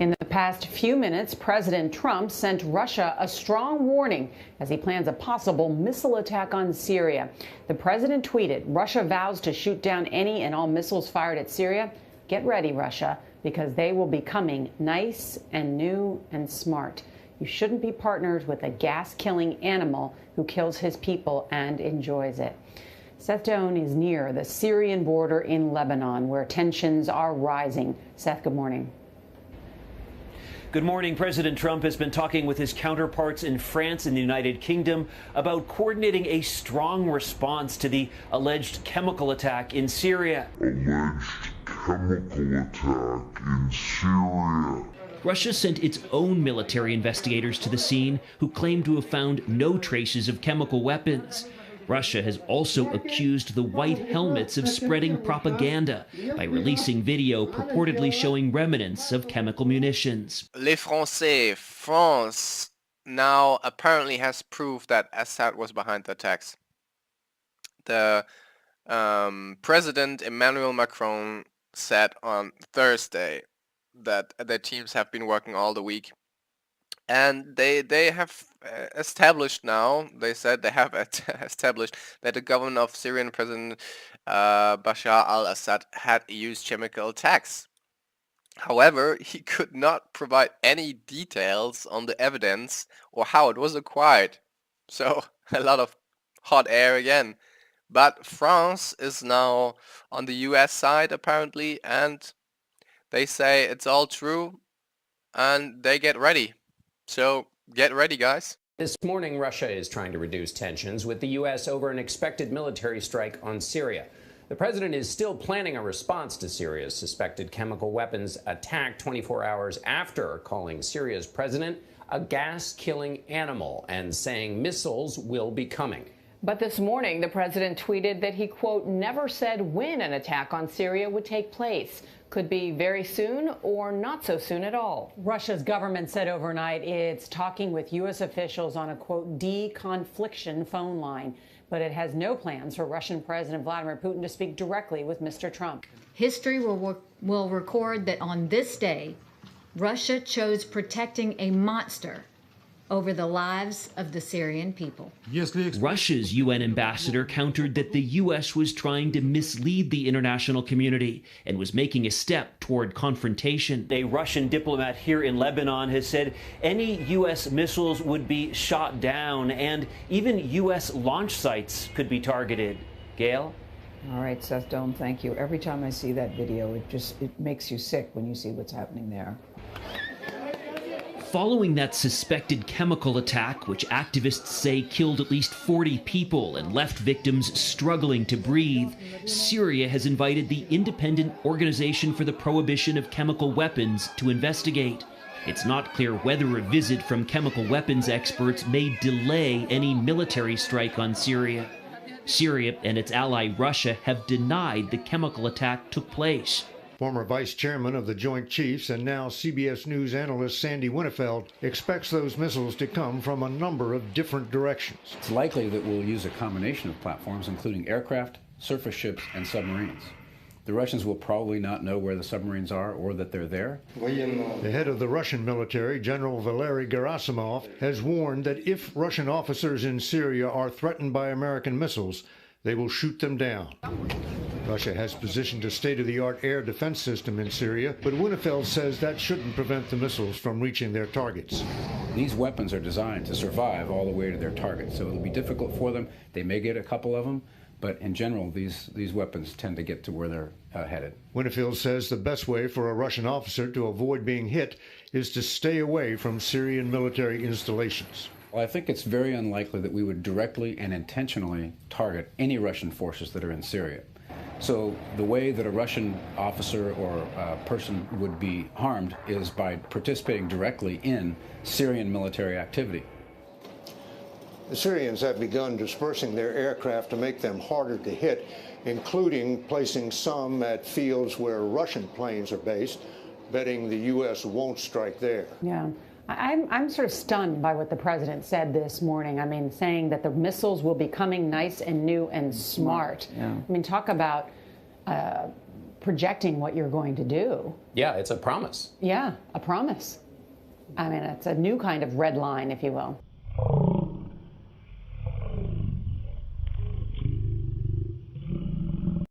In the past few minutes, President Trump sent Russia a strong warning as he plans a possible missile attack on Syria. The president tweeted, "Russia vows to shoot down any and all missiles fired at Syria. Get ready, Russia, because they will be coming nice and new and smart. You shouldn't be partners with a gas-killing animal who kills his people and enjoys it." Seth Doane is near the Syrian border in Lebanon, where tensions are rising. Seth, good morning. Good morning. President Trump has been talking with his counterparts in France and the United Kingdom about coordinating a strong response to the alleged chemical attack in Syria. Russia sent its own military investigators to the scene who claim to have found no traces of chemical weapons. Russia has also accused the White Helmets of spreading propaganda by releasing video purportedly showing remnants of chemical munitions. France now apparently has proof that Assad was behind the attacks. The President Emmanuel Macron said on Thursday that their teams have been working all the week. And they have established now, they said they have established that the government of Syrian President Bashar al-Assad had used chemical attacks. However, he could not provide any details on the evidence or how it was acquired. So a lot of hot air again. But France is now on the US side apparently, and they say it's all true and they get ready. So get ready, guys. This morning, Russia is trying to reduce tensions with the U.S. over an expected military strike on Syria. The president is still planning a response to Syria's suspected chemical weapons attack 24 hours after calling Syria's president a gas-killing animal and saying missiles will be coming. But this morning, the president tweeted that he, quote, never said when an attack on Syria would take place. Could be very soon or not so soon at all. Russia's government said overnight it's talking with U.S. officials on a, quote, de-confliction phone line. But it has no plans for Russian President Vladimir Putin to speak directly with Mr. Trump. History will record that on this day, Russia chose protecting a monster over the lives of the Syrian people. Russia's UN ambassador countered that the U.S. was trying to mislead the international community and was making a step toward confrontation. A Russian diplomat here in Lebanon has said any U.S. missiles would be shot down and even U.S. launch sites could be targeted. Gail? All right, Seth Doane, thank you. Every time I see that video, it makes you sick when you see what's happening there. Following that suspected chemical attack, which activists say killed at least 40 people and left victims struggling to breathe, Syria has invited the Independent Organization for the Prohibition of Chemical Weapons to investigate. It's not clear whether a visit from chemical weapons experts may delay any military strike on Syria. Syria and its ally Russia have denied the chemical attack took place. Former Vice Chairman of the Joint Chiefs and now CBS News analyst Sandy Winnefeld expects those missiles to come from a number of different directions. It's likely that we'll use a combination of platforms, including aircraft, surface ships, and submarines. The Russians will probably not know where the submarines are or that they're there. The head of the Russian military, General Valery Gerasimov, has warned that if Russian officers in Syria are threatened by American missiles, they will shoot them down. Russia has positioned a state-of-the-art air defense system in Syria, but Winnefeld says that shouldn't prevent the missiles from reaching their targets. These weapons are designed to survive all the way to their target, so it'll be difficult for them. They may get a couple of them, but in general, these weapons tend to get to where they're headed. Winnefeld says the best way for a Russian officer to avoid being hit is to stay away from Syrian military installations. Well, I think it's very unlikely that we would directly and intentionally target any Russian forces that are in Syria. So the way that a Russian officer or person would be harmed is by participating directly in Syrian military activity. The Syrians have begun dispersing their aircraft to make them harder to hit, including placing some at fields where Russian planes are based, betting the U.S. won't strike there. Yeah. I'm sort of stunned by what the president said this morning. I mean, saying that the missiles will be coming nice and new and smart. Yeah. I mean, talk about projecting what you're going to do. Yeah, it's a promise. Yeah, a promise. I mean, it's a new kind of red line, if you will.